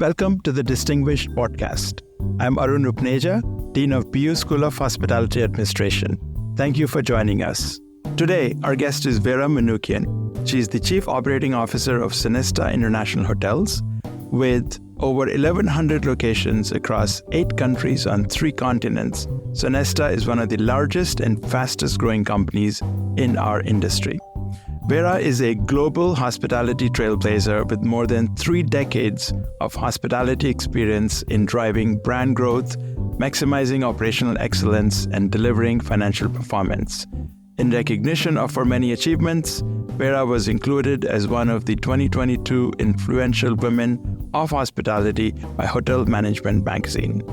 Welcome to the Distinguished Podcast. I'm Arun Rupneja, Dean of BU School of Hospitality Administration. Thank you for joining us. Today, our guest is Vera Manoukian. She's the Chief Operating Officer of Sonesta International Hotels, with over 1,100 locations across 8 countries on 3 continents. Sonesta is one of the largest and fastest growing companies in our industry. Vera is a global hospitality trailblazer with more than 3 decades of hospitality experience in driving brand growth, maximizing operational excellence, and delivering financial performance. In recognition of her many achievements, Vera was included as one of the 2022 Influential Women of Hospitality by Hotel Management magazine.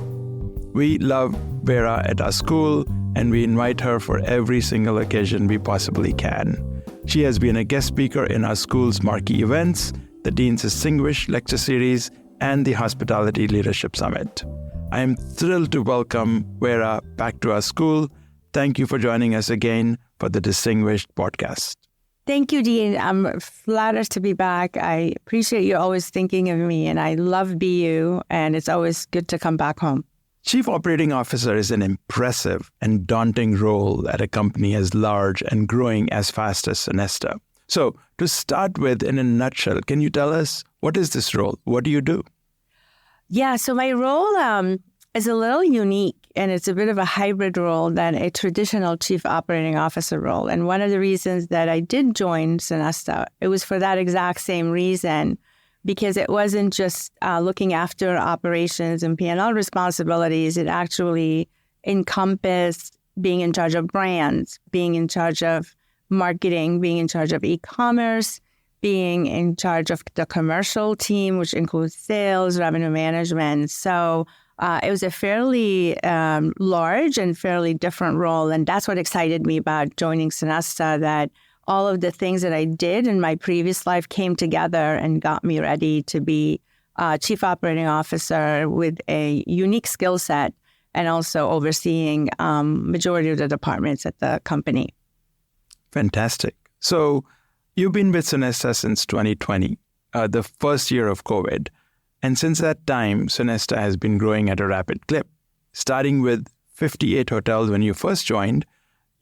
We love Vera at our school, and we invite her for every single occasion we possibly can. She has been a guest speaker in our school's marquee events, the Dean's Distinguished Lecture Series, and the Hospitality Leadership Summit. I am thrilled to welcome Vera back to our school. Thank you for joining us again for the Distinguished Podcast. Thank you, Dean. I'm flattered to be back. I appreciate you always thinking of me, and I love BU, and it's always good to come back home. Chief Operating Officer is an impressive and daunting role at a company as large and growing as fast as Sonesta. So, to start with, in a nutshell, can you tell us, what is this role? What do you do? Yeah, so my role is a little unique, and it's a bit of a hybrid role than a traditional Chief Operating Officer role. And one of the reasons that I did join Sonesta, it was for that exact same reason, because it wasn't just looking after operations and P&L responsibilities. It actually encompassed being in charge of brands, being in charge of marketing, being in charge of e-commerce, being in charge of the commercial team, which includes sales, revenue management. So it was a fairly large and fairly different role. And that's what excited me about joining Sonesta, that all of the things that I did in my previous life came together and got me ready to be Chief Operating Officer with a unique skill set and also overseeing majority of the departments at the company. Fantastic. So you've been with Sonesta since 2020, the first year of COVID. And since that time, Sonesta has been growing at a rapid clip. Starting with 58 hotels when you first joined,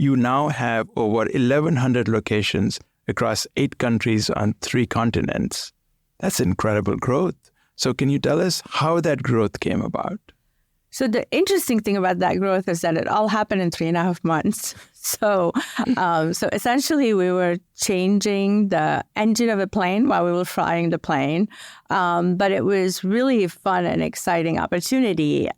you now have over 1,100 locations across 8 countries on 3 continents. That's incredible growth. So can you tell us how that growth came about? So the interesting thing about that growth is that it all happened in 3.5 months. So essentially we were changing the engine of a plane while we were flying the plane. But it was really a fun and exciting opportunity.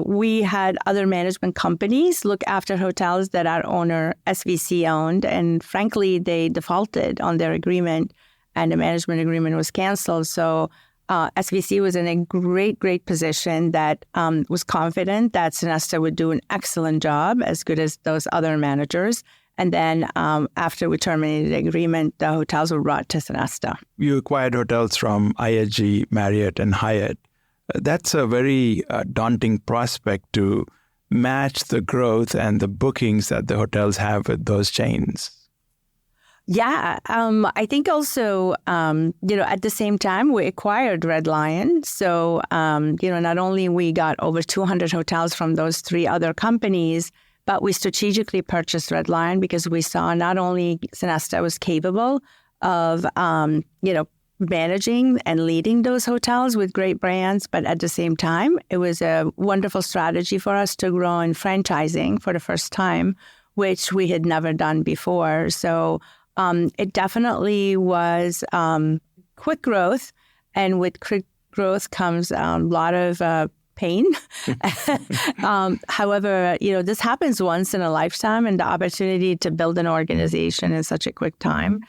We had other management companies look after hotels that our owner SVC owned, and frankly, they defaulted on their agreement, and the management agreement was canceled. So SVC was in a great position that was confident that Sonesta would do an excellent job, as good as those other managers. And then after we terminated the agreement, the hotels were brought to Sonesta. You acquired hotels from IHG, Marriott, and Hyatt. That's a very daunting prospect to match the growth and the bookings that the hotels have with those chains. Yeah, I think also, at the same time, we acquired Red Lion. So, not only we got over 200 hotels from those 3 other companies, but we strategically purchased Red Lion because we saw not only Sonesta was capable of, managing and leading those hotels with great brands, but at the same time, it was a wonderful strategy for us to grow in franchising for the first time, which we had never done before. So it definitely was quick growth, and with quick growth comes a lot of pain. However, this happens once in a lifetime, and the opportunity to build an organization in such a quick time.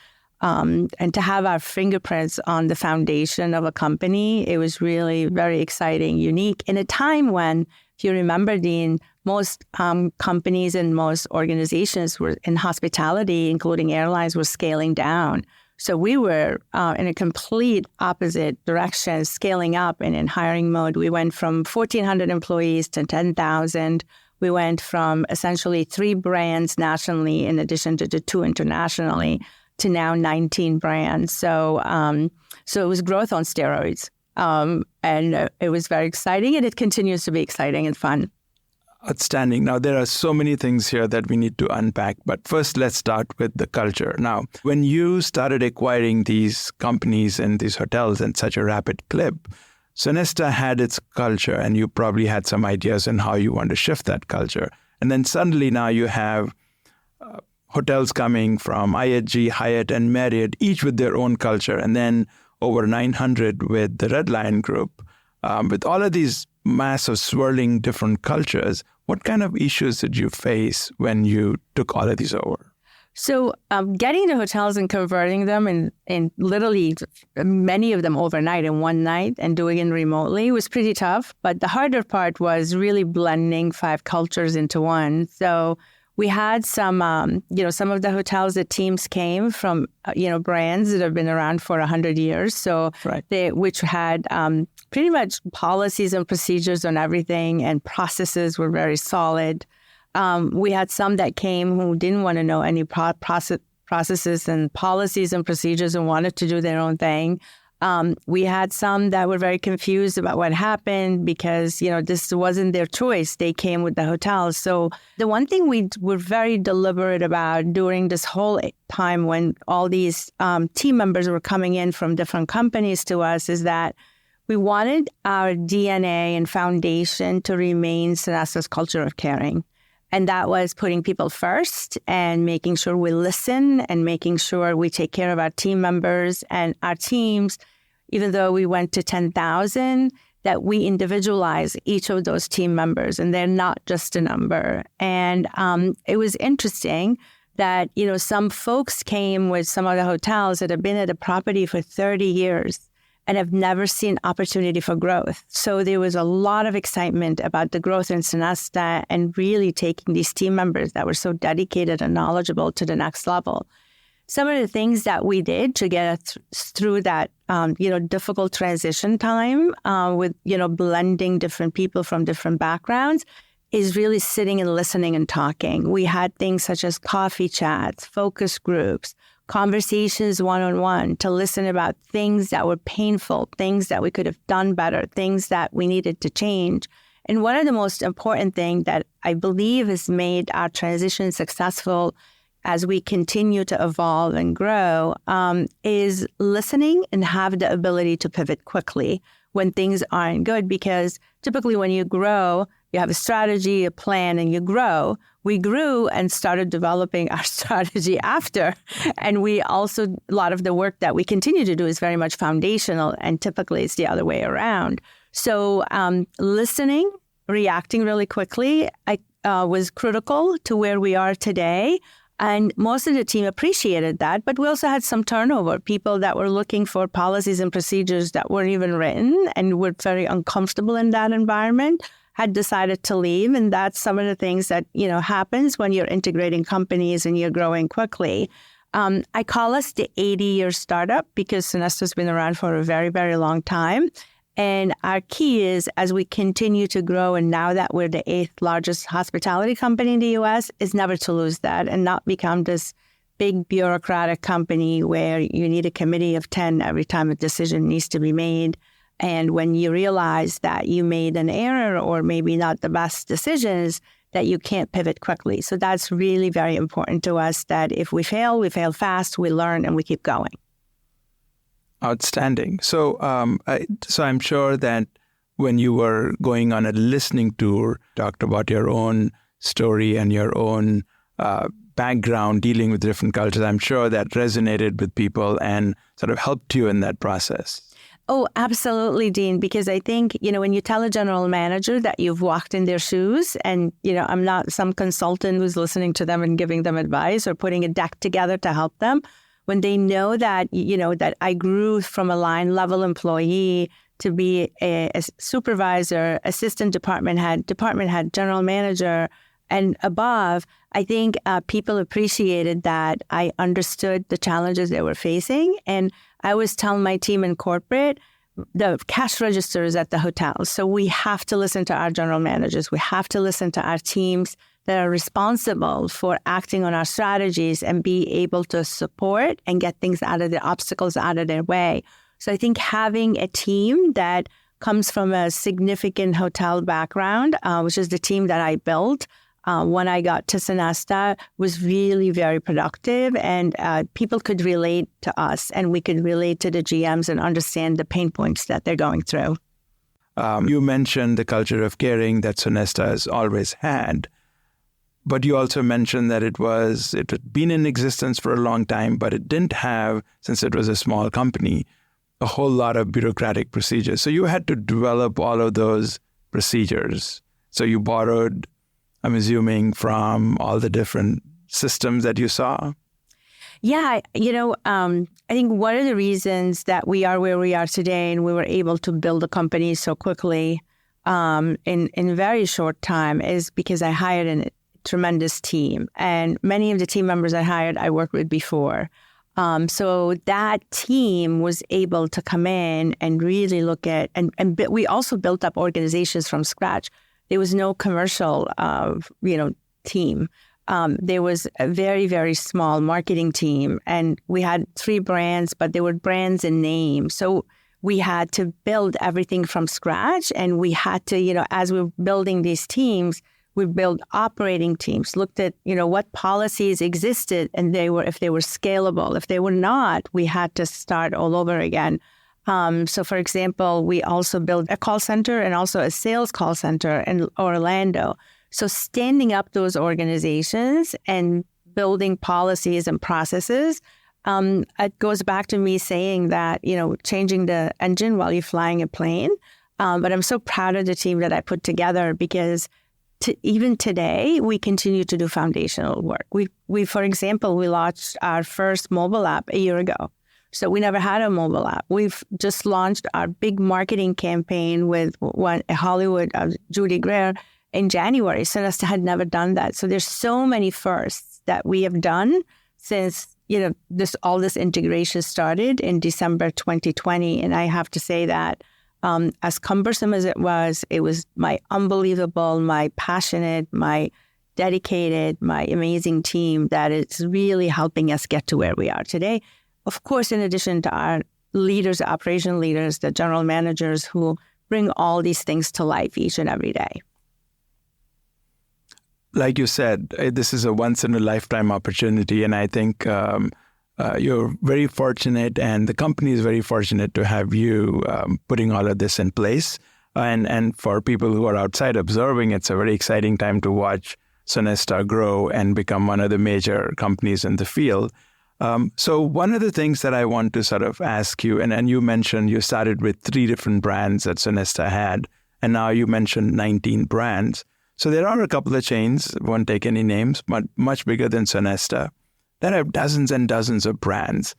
And to have our fingerprints on the foundation of a company, it was really very exciting, unique, in a time when, if you remember, Dean, most companies and most organizations were in hospitality, including airlines, were scaling down. So we were in a complete opposite direction, scaling up and in hiring mode. We went from 1,400 employees to 10,000. We went from essentially 3 brands nationally, in addition to the 2 internationally, to now 19 brands. So it was growth on steroids. And it was very exciting, and it continues to be exciting and fun. Outstanding. Now, there are so many things here that we need to unpack, but first let's start with the culture. Now, when you started acquiring these companies and these hotels in such a rapid clip, Sonesta had its culture, and you probably had some ideas on how you want to shift that culture. And then suddenly now you have hotels coming from IHG, Hyatt, and Marriott, each with their own culture, and then over 900 with the Red Lion Group. With all of these massive swirling different cultures, what kind of issues did you face when you took all of these over? So getting the hotels and converting them in literally many of them overnight in one night and doing it remotely was pretty tough. But the harder part was really blending 5 cultures into one. So we had some of the hotels, the teams came from, brands that have been around for 100 years. So which had pretty much policies and procedures on everything, and processes were very solid. We had some that came who didn't want to know any processes and policies and procedures and wanted to do their own thing. We had some that were very confused about what happened because, this wasn't their choice. They came with the hotels. So the one thing we were very deliberate about during this whole time when all these team members were coming in from different companies to us is that we wanted our DNA and foundation to remain Sonesta's culture of caring. And that was putting people first and making sure we listen and making sure we take care of our team members and our teams. Even though we went to 10,000, that we individualize each of those team members, and they're not just a number. And it was interesting that, some folks came with some of the hotels that have been at a property for 30 years and have never seen opportunity for growth. So there was a lot of excitement about the growth in Sonesta and really taking these team members that were so dedicated and knowledgeable to the next level. Some of the things that we did to get us through that, difficult transition time with, blending different people from different backgrounds is really sitting and listening and talking. We had things such as coffee chats, focus groups, conversations one-on-one to listen about things that were painful, things that we could have done better, things that we needed to change. And one of the most important things that I believe has made our transition successful as we continue to evolve and grow is listening and have the ability to pivot quickly when things aren't good. Because typically when you grow, you have a strategy, a plan, and you grow. We grew and started developing our strategy after. And we also, a lot of the work that we continue to do is very much foundational, and typically it's the other way around. So listening, reacting really quickly was critical to where we are today. And most of the team appreciated that, but we also had some turnover, people that were looking for policies and procedures that weren't even written and were very uncomfortable in that environment, had decided to leave. And that's some of the things that, happens when you're integrating companies and you're growing quickly. I call us the 80-year startup because Sonesta's been around for a very, very long time. And our key is, as we continue to grow, and now that we're the 8th largest hospitality company in the U.S., is never to lose that and not become this big bureaucratic company where you need a committee of 10 every time a decision needs to be made. And when you realize that you made an error or maybe not the best decisions, that you can't pivot quickly. So that's really very important to us, that if we fail fast, we learn, and we keep going. Outstanding. So I'm sure that when you were going on a listening tour, talked about your own story and your own background dealing with different cultures. I'm sure that resonated with people and sort of helped you in that process. Oh, absolutely, Dean, because I think, when you tell a general manager that you've walked in their shoes and, I'm not some consultant who's listening to them and giving them advice or putting a deck together to help them, when they know that, that I grew from a line level employee to be a supervisor, assistant department head, general manager, and above, I think people appreciated that I understood the challenges they were facing. And I always tell my team in corporate, the cash registers at the hotels. So we have to listen to our general managers. We have to listen to our teams that are responsible for acting on our strategies and be able to support and get things out of the obstacles out of their way. So I think having a team that comes from a significant hotel background, which is the team that I built when I got to Sonesta, was really very productive, and people could relate to us, and we could relate to the GMs and understand the pain points that they're going through. You mentioned the culture of caring that Sonesta has always had, but you also mentioned that it had been in existence for a long time, but it didn't have, since it was a small company, a whole lot of bureaucratic procedures. So you had to develop all of those procedures. So you borrowed, I'm assuming, from all the different systems that you saw? Yeah, I think one of the reasons that we are where we are today and we were able to build a company so quickly in a very short time is because I hired a tremendous team. And many of the team members I hired, I worked with before. So that team was able to come in and really look at, and we also built up organizations from scratch. There was no commercial, team. There was a very, very small marketing team, and we had 3 brands, but they were brands in name. So we had to build everything from scratch, and we had to, as we were building these teams, we built operating teams, looked at, what policies existed, and if they were scalable. If they were not, we had to start all over again. So, for example, we also built a call center and also a sales call center in Orlando. So standing up those organizations and building policies and processes, it goes back to me saying that, changing the engine while you're flying a plane. But I'm so proud of the team that I put together because even today, we continue to do foundational work. We, for example, we launched our first mobile app a year ago. So we never had a mobile app. We've just launched our big marketing campaign with Hollywood, Judy Greer, in January. Sonesta had never done that. So there's so many firsts that we have done since, all this integration started in December 2020. And I have to say that as cumbersome as it was my unbelievable, my passionate, my dedicated, my amazing team that is really helping us get to where we are today. Of course, in addition to our leaders, operation leaders, the general managers who bring all these things to life each and every day. Like you said, this is a once-in-a-lifetime opportunity, and I think you're very fortunate, and the company is very fortunate to have you putting all of this in place. And for people who are outside observing, it's a very exciting time to watch Sonesta grow and become one of the major companies in the field. So one of the things that I want to sort of ask you, and you mentioned you started with 3 different brands that Sonesta had, and now you mentioned 19 brands. So there are a couple of chains, won't take any names, but much bigger than Sonesta, that have dozens and dozens of brands.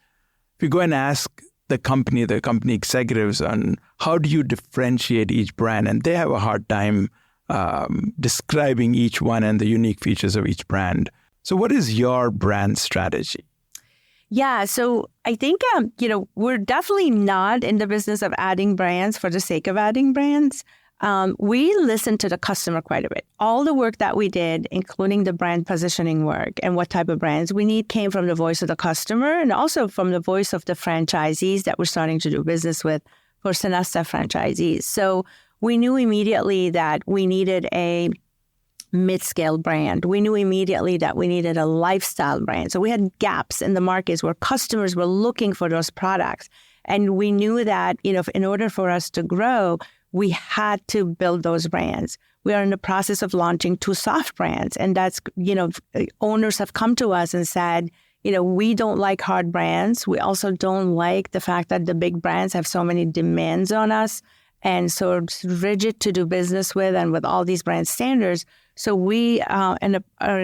If you go and ask the company executives on how do you differentiate each brand, and they have a hard time describing each one and the unique features of each brand. So what is your brand strategy? Yeah, so I think, we're definitely not in the business of adding brands for the sake of adding brands. We listened to the customer quite a bit. All the work that we did, including the brand positioning work and what type of brands we need, came from the voice of the customer and also from the voice of the franchisees that we're starting to do business with for Sonesta franchisees. So we knew immediately that we needed a mid-scale brand. We knew immediately that we needed a lifestyle brand. So we had gaps in the markets where customers were looking for those products. And we knew that, in order for us to grow, we had to build those brands. We are in the process of launching 2 soft brands. And that's, owners have come to us and said, we don't like hard brands. We also don't like the fact that the big brands have so many demands on us and so it's rigid to do business with and with all these brand standards. So we are in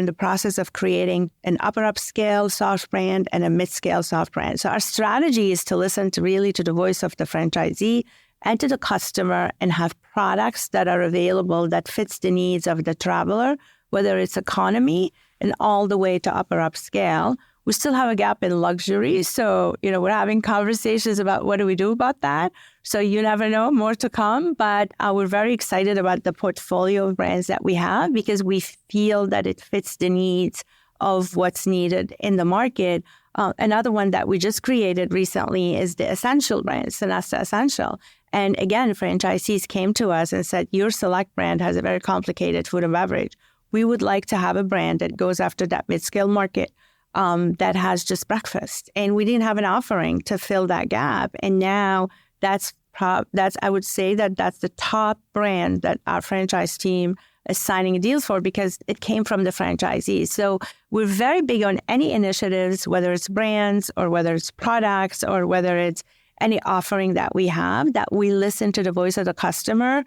the process of creating an upper upscale soft brand and a mid-scale soft brand. So our strategy is to listen to the voice of the franchisee and to the customer and have products that are available that fits the needs of the traveler, whether it's economy and all the way to upper upscale. We still have a gap in luxury. So, we're having conversations about what do we do about that. So you never know, more to come. But we're very excited about the portfolio of brands that we have because we feel that it fits the needs of what's needed in the market. Another one that we just created recently is the Essential brand, Sonesta Essential. And again, franchisees came to us and said, your Select brand has a very complicated food and beverage. We would like to have a brand that goes after that mid-scale market that has just breakfast. And we didn't have an offering to fill that gap. And now that's I would say that's the top brand that our franchise team is signing deals for because it came from the franchisees. So we're very big on any initiatives, whether it's brands or whether it's products or whether it's any offering that we have, that we listen to the voice of the customer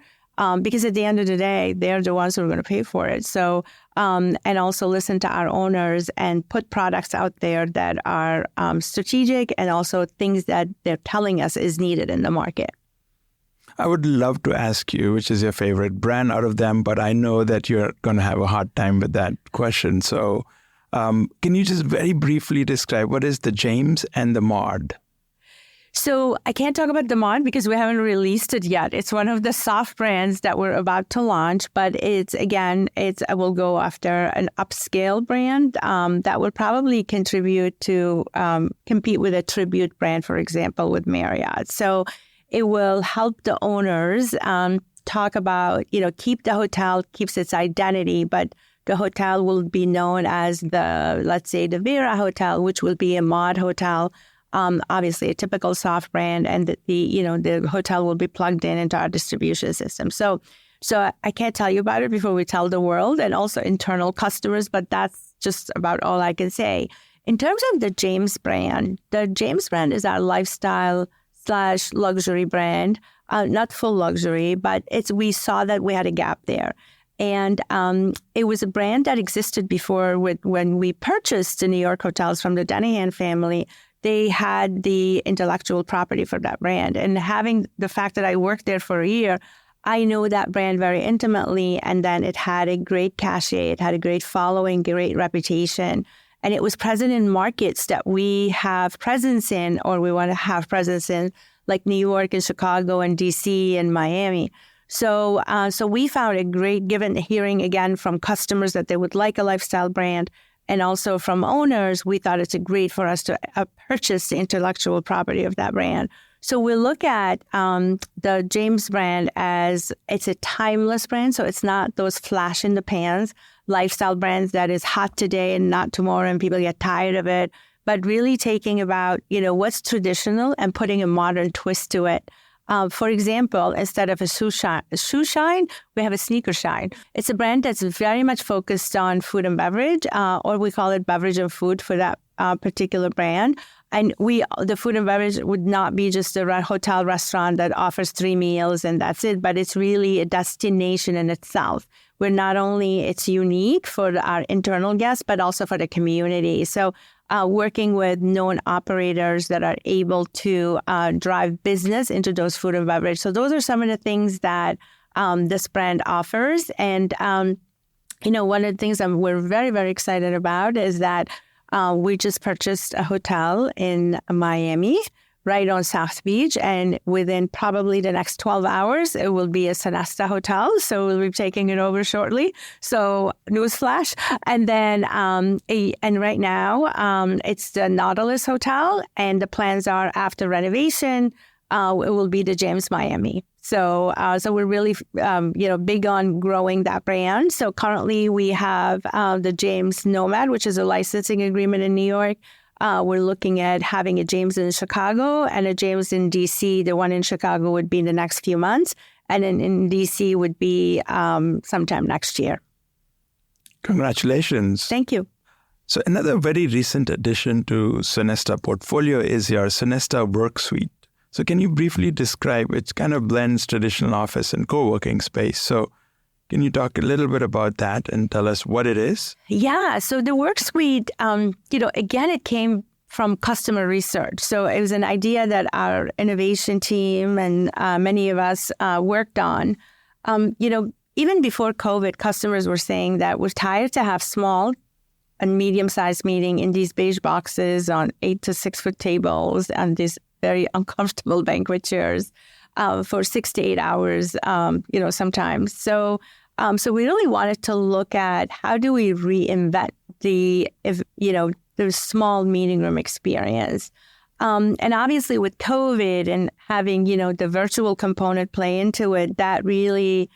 because at the end of the day, they're the ones who are going to pay for it. So, and also listen to our owners and put products out there that are strategic and also things that they're telling us is needed in the market. I would love to ask you, which is your favorite brand out of them, but I know that you're going to have a hard time with that question. So can you just very briefly describe what is the James and the Maud? So I can't talk about the Mod because we haven't released it yet. It's one of the soft brands that we're about to launch, but I will go after an upscale brand that will probably contribute to compete with a Tribute brand, for example, with Marriott. So it will help the owners talk about, keep the hotel, keeps its identity, but the hotel will be known as let's say the Vera Hotel, which will be a Mod hotel. Obviously a typical soft brand, and the hotel will be plugged into our distribution system. So I can't tell you about it before we tell the world and also internal customers, but that's just about all I can say. In terms of the James brand is our lifestyle/luxury brand, not full luxury, but we saw that we had a gap there. And it was a brand that existed before when we purchased the New York hotels from the Denihan family. They had the intellectual property for that brand. And having the fact that I worked there for a year, I know that brand very intimately. And then it had a great cachet. It had a great following, great reputation. And it was present in markets that we have presence in or we want to have presence in, like New York and Chicago and DC and Miami. So we found it great, given hearing again from customers that they would like a lifestyle brand. And also from owners, we thought it's great for us to purchase the intellectual property of that brand. So we look at the James brand as it's a timeless brand. So it's not those flash in the pans lifestyle brands that is hot today and not tomorrow and people get tired of it, but really taking about, what's traditional and putting a modern twist to it. For example, instead of a shoe shine, we have a sneaker shine. It's a brand that's very much focused on food and beverage, or we call it beverage and food for that particular brand. And the food and beverage would not be just a hotel restaurant that offers 3 meals and that's it, but it's really a destination in itself, where not only it's unique for our internal guests, but also for the community. So working with known operators that are able to drive business into those food and beverage. So those are some of the things that this brand offers. And, one of the things we're very, very excited about is that we just purchased a hotel in Miami, right on South Beach. And within probably the next 12 hours, it will be a Sonesta hotel. So we'll be taking it over shortly. So newsflash. And then, and right now, it's the Nautilus Hotel. And the plans are after renovation, it will be the James Miami. So we're really, big on growing that brand. So currently we have the James Nomad, which is a licensing agreement in New York. We're looking at having a James in Chicago and a James in DC. The one in Chicago would be in the next few months, and in DC would be sometime next year. Congratulations. Thank you. So another very recent addition to Sonesta portfolio is your Sonesta Work Suite. So can you briefly describe, it kind of blends traditional office and co-working space. So can you talk a little bit about that and tell us what it is? Yeah. So the Work Suite, again, it came from customer research. So it was an idea that our innovation team and many of us worked on. Even before COVID, customers were saying that we're tired to have small and medium-sized meeting in these beige boxes on 8 to 6 foot tables and these very uncomfortable banquet chairs for 6 to 8 hours, sometimes. So So we really wanted to look at how do we reinvent the small meeting room experience. And obviously with COVID and having, the virtual component play into it, that really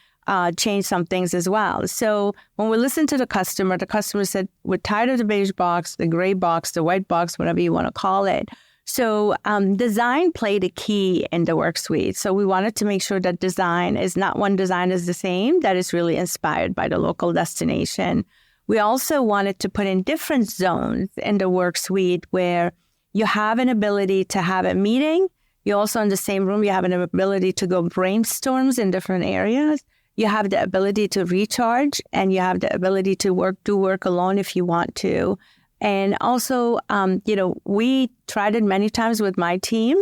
changed some things as well. So when we listened to the customer said, we're tired of the beige box, the gray box, the white box, whatever you want to call it. So design played a key in the work suite. So we wanted to make sure that design is not one design is the same, that is really inspired by the local destination. We also wanted to put in different zones in the work suite where you have an ability to have a meeting. You also in the same room, you have an ability to go brainstorms in different areas. You have the ability to recharge, and you have the ability to do work alone if you want to. And also, we tried it many times with my team.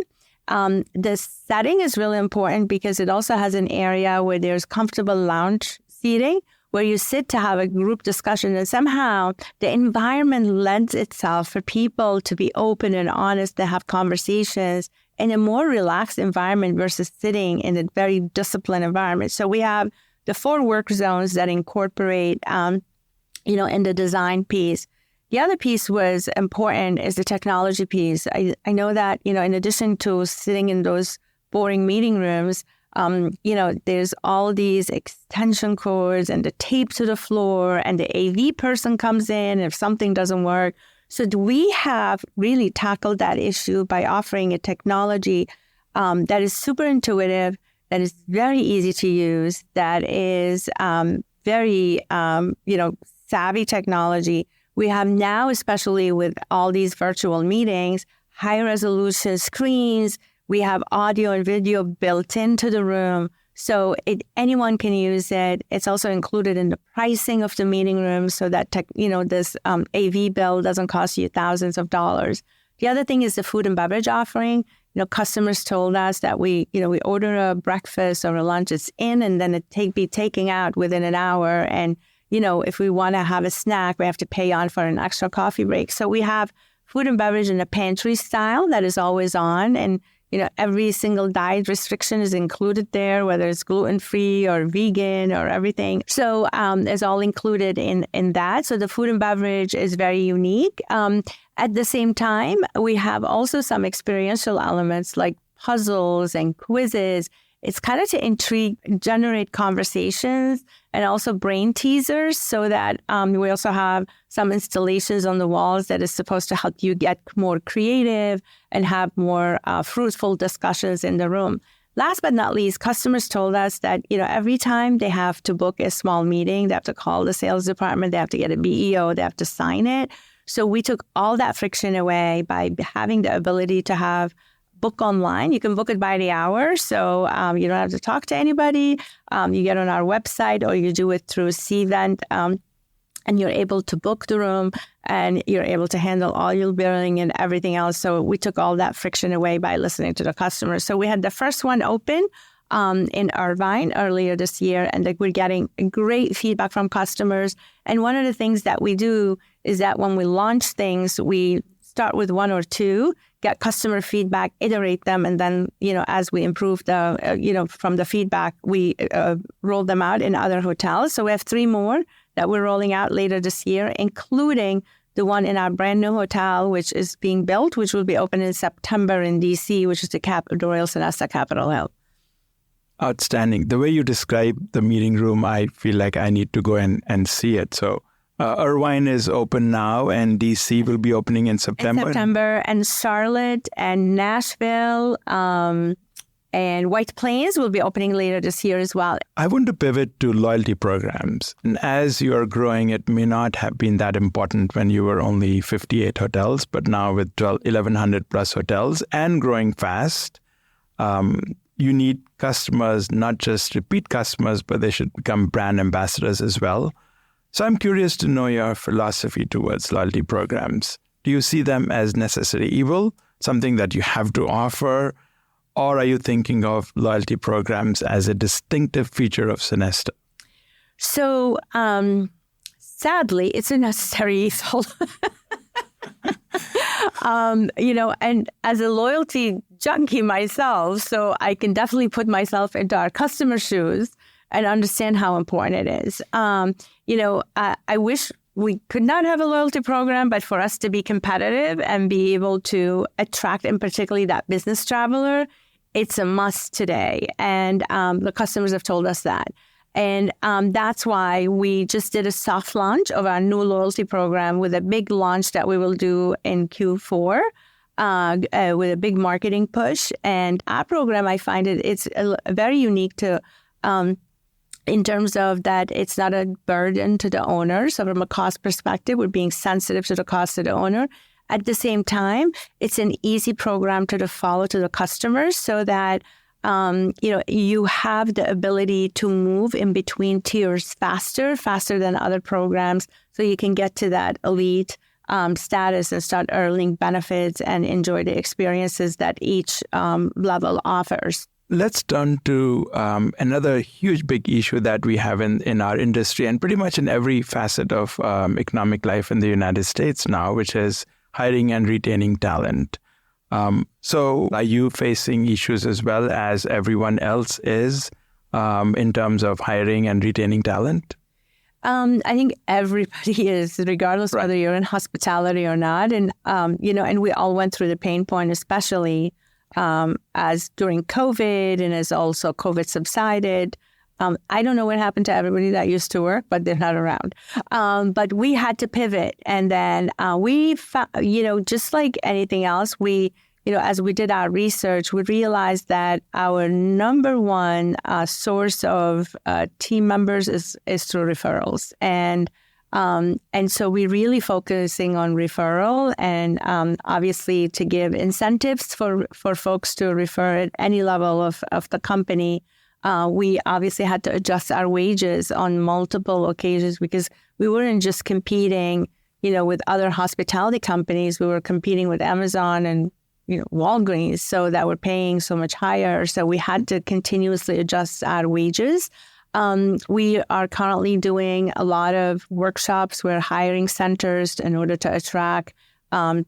The setting is really important because it also has an area where there's comfortable lounge seating where you sit to have a group discussion. And somehow the environment lends itself for people to be open and honest, to have conversations in a more relaxed environment versus sitting in a very disciplined environment. So we have the 4 work zones that incorporate, in the design piece. The other piece was important is the technology piece. I know that, in addition to sitting in those boring meeting rooms, there's all these extension cords and the tape to the floor and the AV person comes in if something doesn't work. So we have really tackled that issue by offering a technology that is super intuitive, that is very easy to use, that is very, savvy technology. We have now, especially with all these virtual meetings, high resolution screens. We have audio and video built into the room. So anyone can use it. It's also included in the pricing of the meeting room so that, this AV bill doesn't cost you thousands of dollars. The other thing is the food and beverage offering. Customers told us that we order a breakfast or a lunch, it's in, and then it be taken out within an hour. And, if we want to have a snack, we have to pay on for an extra coffee break. So we have food and beverage in a pantry style that is always on. And, every single diet restriction is included there, whether it's gluten-free or vegan or everything. So it's all included in that. So the food and beverage is very unique. At the same time, we have also some experiential elements like puzzles and quizzes. It's kind of to intrigue, generate conversations, and also brain teasers so that we also have some installations on the walls that is supposed to help you get more creative and have more fruitful discussions in the room. Last but not least, customers told us that, every time they have to book a small meeting, they have to call the sales department, they have to get a BEO, they have to sign it. So we took all that friction away by having the ability to have book online. You can book it by the hour, so you don't have to talk to anybody. You get on our website or you do it through Cvent, and you're able to book the room and you're able to handle all your billing and everything else. So we took all that friction away by listening to the customers. So we had the first one open in Irvine earlier this year, and we're getting great feedback from customers. And one of the things that we do is that when we launch things, we start with 1 or 2, get customer feedback, iterate them, and then, as we improve from the feedback, we roll them out in other hotels. So we have 3 more that we're rolling out later this year, including the one in our brand new hotel, which is being built, which will be open in September in DC, which is the Royal Sonesta Capitol Hill. Outstanding. The way you describe the meeting room, I feel like I need to go and see it. So Irvine is open now, and DC will be opening in September. And Charlotte and Nashville and White Plains will be opening later this year as well. I want to pivot to loyalty programs. And as you are growing, it may not have been that important when you were only 58 hotels, but now with 1,100 plus hotels and growing fast, you need customers, not just repeat customers, but they should become brand ambassadors as well. So I'm curious to know your philosophy towards loyalty programs. Do you see them as necessary evil, something that you have to offer, or are you thinking of loyalty programs as a distinctive feature of Sonesta? So sadly, it's a necessary evil. And as a loyalty junkie myself, so I can definitely put myself into our customer shoes and understand how important it is. I wish we could not have a loyalty program, but for us to be competitive and be able to attract, and particularly that business traveler, it's a must today. And the customers have told us that. And that's why we just did a soft launch of our new loyalty program with a big launch that we will do in Q4 with a big marketing push. And our program, I find it's very unique to in terms of that it's not a burden to the owner. So from a cost perspective, we're being sensitive to the cost of the owner. At the same time, it's an easy program to follow to the customers so that you have the ability to move in between tiers faster than other programs, so you can get to that elite status and start earning benefits and enjoy the experiences that each level offers. Let's turn to another huge big issue that we have in our industry and pretty much in every facet of economic life in the United States now, which is hiring and retaining talent. So are you facing issues as well as everyone else is in terms of hiring and retaining talent? I think everybody is, regardless whether you're in hospitality or not. And, and we all went through the pain point, especially as during COVID and as also COVID subsided. I don't know what happened to everybody that used to work, but they're not around. But we had to pivot. And then we found, just like anything else, as we did our research, we realized that our number one source of team members is through referrals. And so we're really focusing on referral and obviously to give incentives for folks to refer at any level of the company. We obviously had to adjust our wages on multiple occasions because we weren't just competing, with other hospitality companies. We were competing with Amazon and, Walgreens, so that we're paying so much higher. So we had to continuously adjust our wages. We are currently doing a lot of workshops. We're hiring centers in order to attract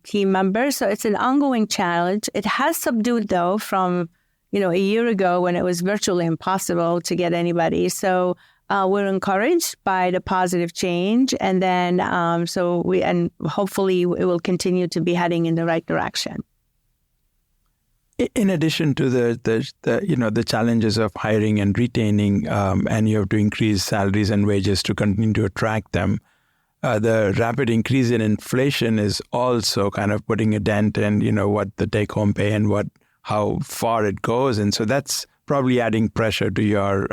team members. So it's an ongoing challenge. It has subdued, though, from a year ago when it was virtually impossible to get anybody. So we're encouraged by the positive change. And then hopefully it will continue to be heading in the right direction. In addition to the challenges of hiring and retaining, and you have to increase salaries and wages to continue to attract them, the rapid increase in inflation is also kind of putting a dent in, what the take-home pay and how far it goes. And so that's probably adding pressure to your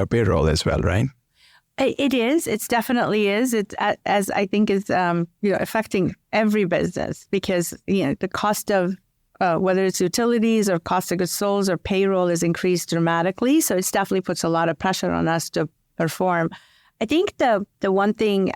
payroll as well, right? It is. It definitely is. It, as I think is, affecting every business because, the cost of whether it's utilities or cost of goods sold or payroll is increased dramatically. So it definitely puts a lot of pressure on us to perform. I think the one thing,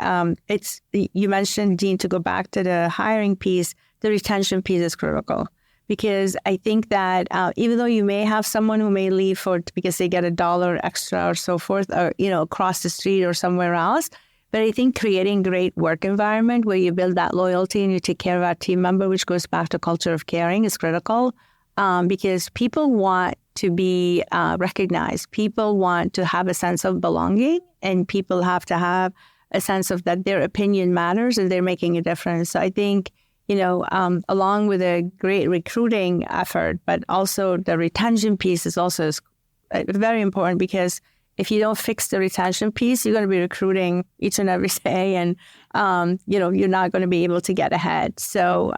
you mentioned, Dean, to go back to the hiring piece, the retention piece is critical. Because I think that even though you may have someone who may leave because they get $1 extra or so forth, or across the street or somewhere else, but I think creating a great work environment where you build that loyalty and you take care of our team member, which goes back to culture of caring, is critical because people want to be recognized. People want to have a sense of belonging, and people have to have a sense of that their opinion matters and they're making a difference. So I think along with a great recruiting effort, but also the retention piece is also very important because if you don't fix the retention piece, you're going to be recruiting each and every day and, you're not going to be able to get ahead. So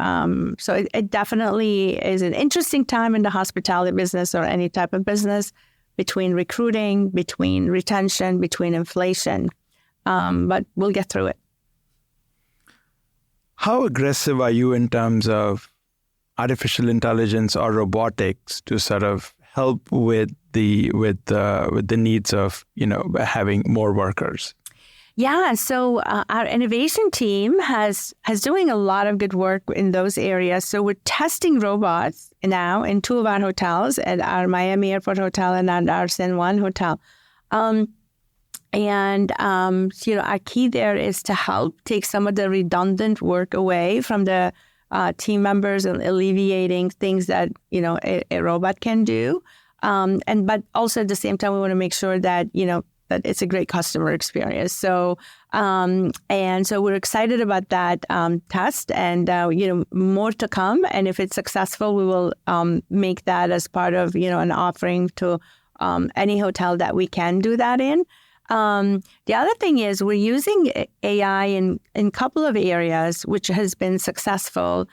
it definitely is an interesting time in the hospitality business or any type of business between recruiting, between retention, between inflation. But we'll get through it. How aggressive are you in terms of artificial intelligence or robotics to sort of help with the needs of having more workers? Yeah, so our innovation team has doing a lot of good work in those areas. So we're testing robots now in 2 of our hotels, at our Miami Airport Hotel and at our San Juan Hotel. Our key there is to help take some of the redundant work away from the team members and alleviating things that, a robot can do. But also at the same time, we want to make sure that, that it's a great customer experience. So, so we're excited about that test, and more to come. And if it's successful, we will make that as part of an offering to any hotel that we can do that in. The other thing is we're using AI in a couple of areas, which has been successful.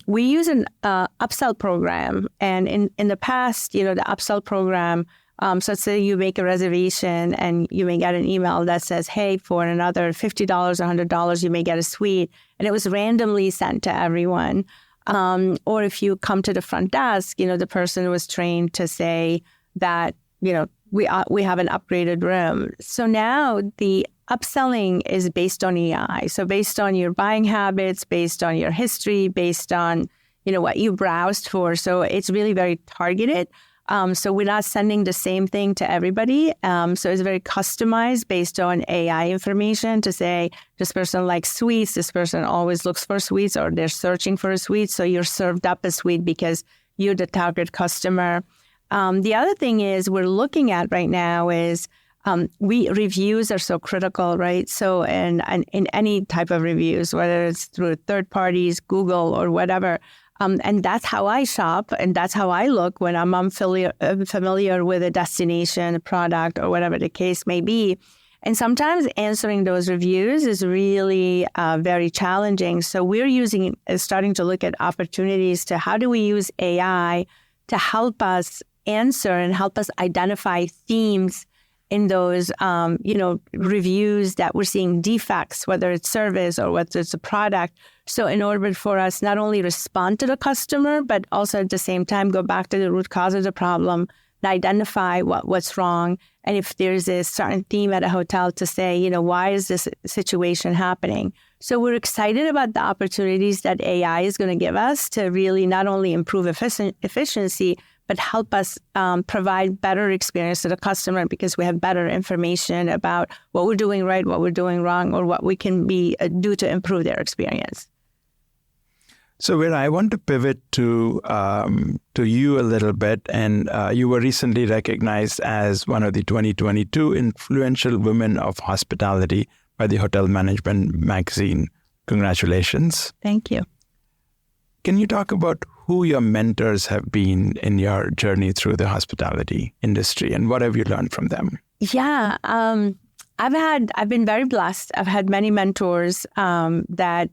We use an upsell program, and in the past, the upsell program. So let's say you make a reservation and you may get an email that says, hey, for another $50 or $100, you may get a suite. And it was randomly sent to everyone. Or if you come to the front desk, the person was trained to say that, we have an upgraded room. So now the upselling is based on AI. So based on your buying habits, based on your history, based on, what you browsed for. So it's really very targeted. So we're not sending the same thing to everybody. So it's very customized based on AI information to say, this person likes suites, this person always looks for suites, or they're searching for a suite. So you're served up a suite because you're the target customer. The other thing is we're looking at right now is reviews are so critical, right? So in any type of reviews, whether it's through third parties, Google or whatever, and that's how I shop, and that's how I look when I'm familiar with a destination, a product, or whatever the case may be. And sometimes answering those reviews is really very challenging. So we're starting to look at opportunities to how do we use AI to help us answer and help us identify themes in those, reviews that we're seeing defects, whether it's service or whether it's a product. So in order for us not only respond to the customer, but also at the same time go back to the root cause of the problem, and identify what's wrong. And if there's a certain theme at a hotel to say, why is this situation happening? So we're excited about the opportunities that AI is going to give us to really not only improve efficiency, but help us provide better experience to the customer because we have better information about what we're doing right, what we're doing wrong, or what we can do to improve their experience. So, Vera, I want to pivot to you a little bit, and you were recently recognized as one of the 2022 Influential Women of Hospitality by the Hotel Management magazine. Congratulations. Thank you. Can you talk about who your mentors have been in your journey through the hospitality industry, and what have you learned from them? Yeah, I've been very blessed. I've had many mentors that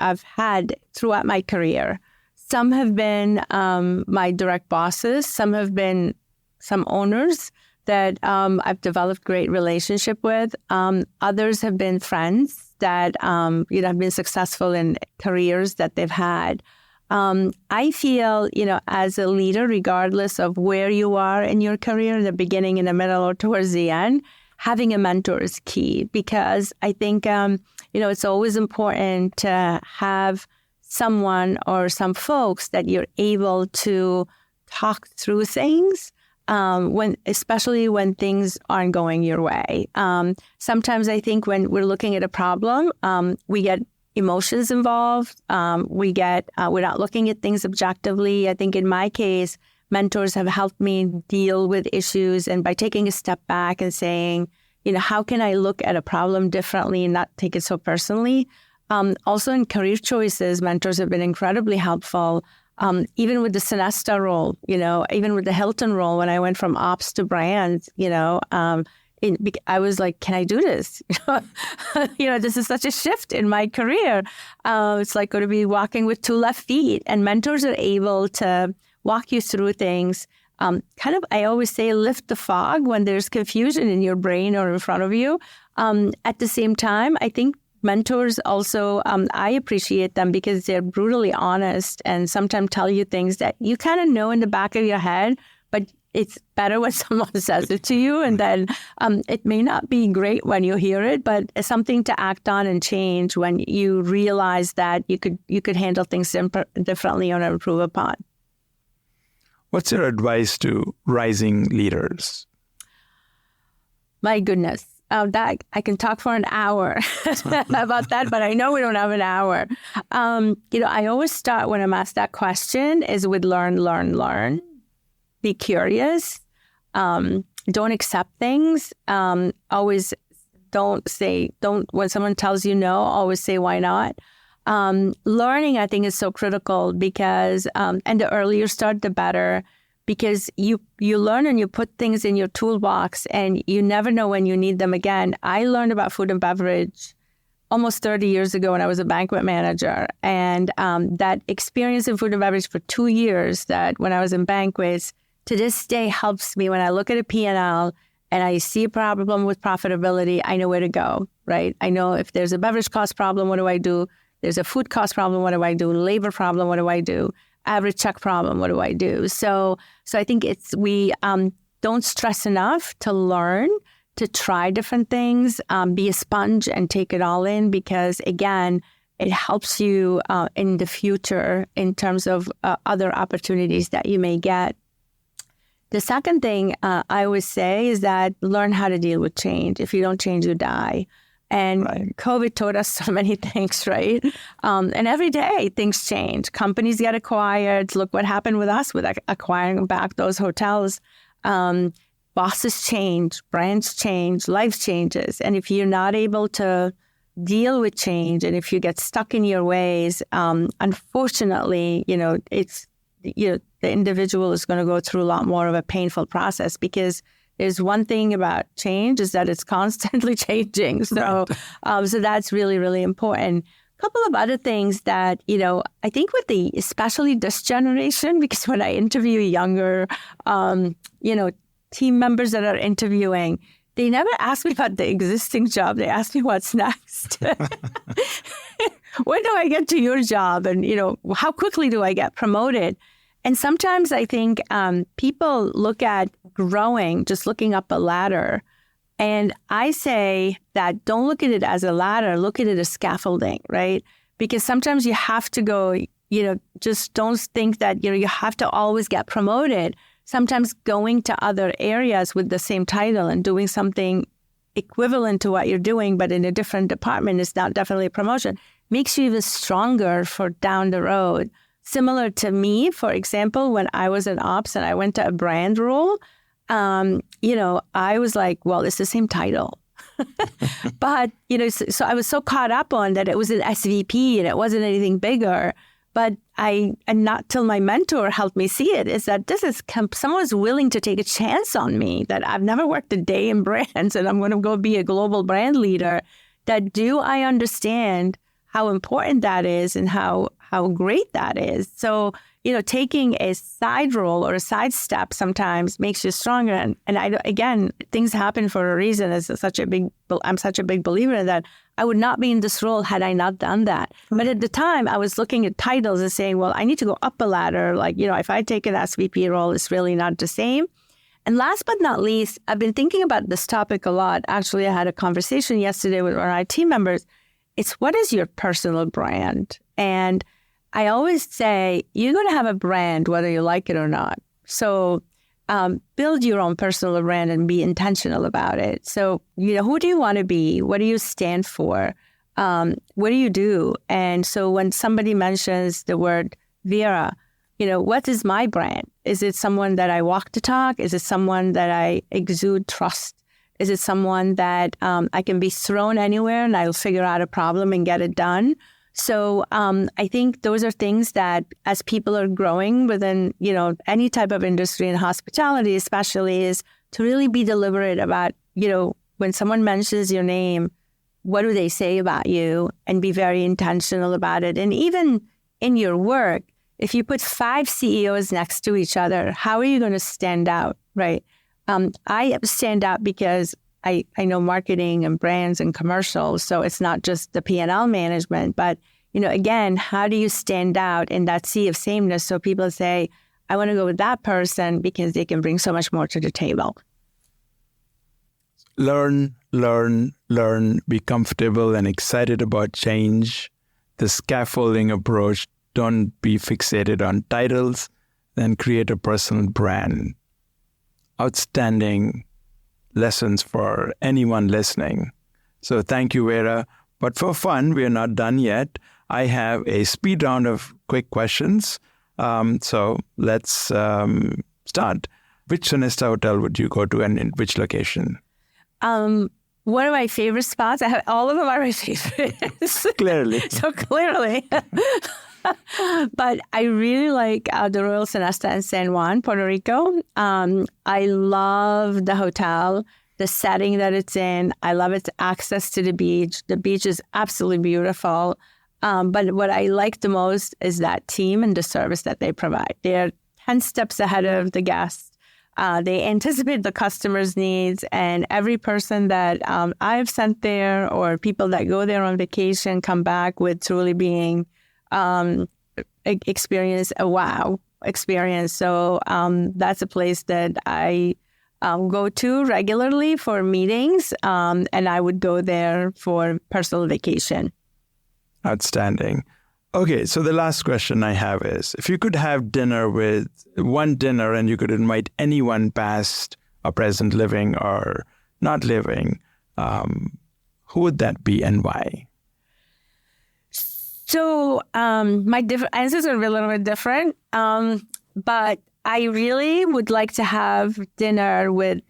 I've had throughout my career. Some have been my direct bosses. Some have been some owners that I've developed great relationship with. Others have been friends that have been successful in careers that they've had. I feel, as a leader, regardless of where you are in your career, in the beginning, in the middle, or towards the end, having a mentor is key because I think, it's always important to have someone or some folks that you're able to talk through things, especially when things aren't going your way. Sometimes I think when we're looking at a problem, we get emotions involved. We're not looking at things objectively. I think in my case, mentors have helped me deal with issues, and by taking a step back and saying, how can I look at a problem differently and not take it so personally? Also in career choices, mentors have been incredibly helpful. Even with the Sonesta role, even with the Hilton role, when I went from ops to brands, I was like, can I do this? This is such a shift in my career. It's like going to be walking with two left feet. And mentors are able to walk you through things. I always say, lift the fog when there's confusion in your brain or in front of you. At the same time, I think mentors also, I appreciate them because they're brutally honest and sometimes tell you things that you kind of know in the back of your head, but it's better when someone says it to you. And then it may not be great when you hear it, but it's something to act on and change when you realize that you could handle things differently or improve upon. What's your advice to rising leaders? My goodness. That I can talk for an hour about that, but I know we don't have an hour. I always start when I'm asked that question is with learn. be curious. Don't accept things. Always when someone tells you no, always say, why not? Learning, I think, is so critical because, and the earlier you start, the better, because you learn and you put things in your toolbox and you never know when you need them again. I learned about food and beverage almost 30 years ago when I was a banquet manager. And that experience in food and beverage for 2 years, that when I was in banquets, to this day helps me when I look at a P&L and I see a problem with profitability, I know where to go, right? I know if there's a beverage cost problem, what do I do? There's a food cost problem, what do I do? Labor problem, what do I do? Average check problem, what do I do? So I think we don't stress enough to learn, to try different things, be a sponge and take it all in, because again, it helps you in the future in terms of other opportunities that you may get. The second thing I always say is that learn how to deal with change. If you don't change, you die. And right. COVID taught us so many things, right? And every day things change. Companies get acquired. Look what happened with us with acquiring back those hotels. Bosses change, brands change, life changes. And if you're not able to deal with change, and if you get stuck in your ways, unfortunately, the individual is going to go through a lot more of a painful process, because there's one thing about change is that it's constantly changing. So, right. So that's really, really important. A couple of other things that, I think especially this generation, because when I interview younger, team members that are interviewing, they never ask me about the existing job. They ask me what's next. When do I get to your job? And, how quickly do I get promoted? And sometimes I think people look at growing, just looking up a ladder. And I say that don't look at it as a ladder, look at it as scaffolding, right? Because sometimes you have to go, just don't think that, you have to always get promoted. Sometimes going to other areas with the same title and doing something equivalent to what you're doing, but in a different department is not definitely a promotion, makes you even stronger for down the road. Similar to me, for example, when I was in ops and I went to a brand role, I was like, well, it's the same title. But, so I was so caught up on that it was an SVP and it wasn't anything bigger. But and not till my mentor helped me see it, is that someone's willing to take a chance on me, that I've never worked a day in brands and I'm going to go be a global brand leader. That do I understand how important that is and how great that is. So, taking a side role or a side step sometimes makes you stronger. And again, things happen for a reason. I'm such a big believer in that. I would not be in this role had I not done that. But at the time, I was looking at titles and saying, well, I need to go up a ladder. Like, if I take an SVP role, it's really not the same. And last but not least, I've been thinking about this topic a lot. Actually, I had a conversation yesterday with one of our team members. It's what is your personal brand? And I always say, you're going to have a brand whether you like it or not. So build your own personal brand and be intentional about it. So, who do you want to be? What do you stand for? What do you do? And so when somebody mentions the word Vera, what is my brand? Is it someone that I walk the talk? Is it someone that I exude trust? Is it someone that I can be thrown anywhere and I'll figure out a problem and get it done? So I think those are things that as people are growing within, any type of industry, and hospitality especially, is to really be deliberate about, when someone mentions your name, what do they say about you, and be very intentional about it. And even in your work, if you put 5 CEOs next to each other, how are you going to stand out, right? I stand out because I know marketing and brands and commercials, so it's not just the P&L management, but, again, how do you stand out in that sea of sameness so people say, I want to go with that person because they can bring so much more to the table? Learn, be comfortable and excited about change. The scaffolding approach, don't be fixated on titles, then create a personal brand. Outstanding lessons for anyone listening. So thank you, Vera. But for fun, we are not done yet. I have a speed round of quick questions. So let's start, which Sonesta hotel would you go to and in which location? One of my favorite spots, all of them are my favorites. Clearly. So clearly. But I really like the Royal Sonesta in San Juan, Puerto Rico. I love the hotel, the setting that it's in. I love its access to the beach. The beach is absolutely beautiful. But what I like the most is that team and the service that they provide. They're 10 steps ahead of the guests. They anticipate the customer's needs, and every person that I've sent there or people that go there on vacation come back with truly being experience a wow experience. So that's a place that I go to regularly for meetings, and I would go there for personal vacation. Outstanding. Okay, so the last question I have is, if you could have dinner with one dinner and you could invite anyone past or present, living or not living, who would that be and why? So my answers are a little bit different, but I really would like to have dinner with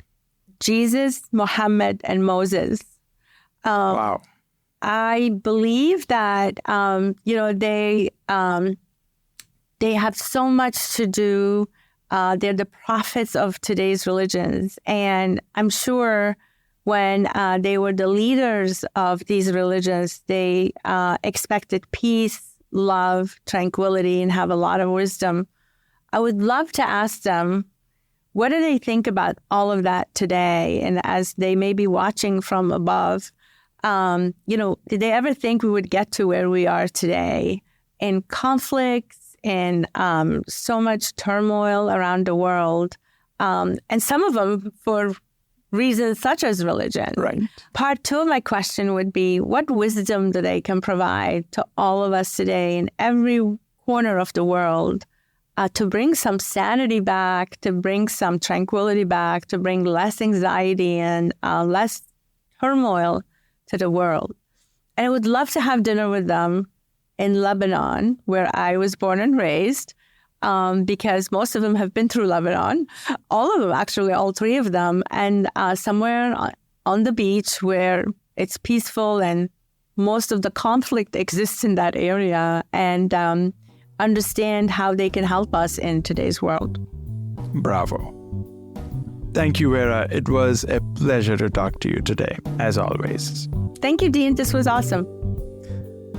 Jesus, Mohammed, and Moses. Wow. I believe that, they have so much to do. They're the prophets of today's religions. And I'm sure when they were the leaders of these religions, they expected peace, love, tranquility, and have a lot of wisdom. I would love to ask them, what do they think about all of that today? And as they may be watching from above, did they ever think we would get to where we are today in conflicts and so much turmoil around the world? And some of them for reasons such as religion. Right. Part two of my question would be, what wisdom do they can provide to all of us today in every corner of the world to bring some sanity back, to bring some tranquility back, to bring less anxiety and less turmoil to the world? And I would love to have dinner with them in Lebanon, where I was born and raised, because most of them have been through Lebanon. All of them, actually, all three of them, and somewhere on the beach where it's peaceful and most of the conflict exists in that area, and understand how they can help us in today's world. Bravo. Thank you, Vera. It was a pleasure to talk to you today, as always. Thank you, Dean. This was awesome.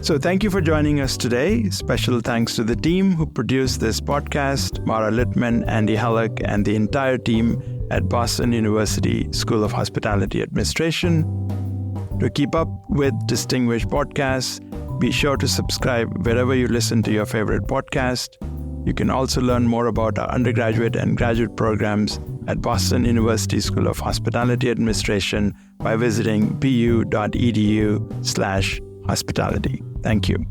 So thank you for joining us today. Special thanks to the team who produced this podcast, Mara Littman, Andy Halleck, and the entire team at Boston University School of Hospitality Administration. To keep up with distinguished podcasts, be sure to subscribe wherever you listen to your favorite podcast. You can also learn more about our undergraduate and graduate programs at Boston University School of Hospitality Administration by visiting bu.edu/hospitality. Thank you.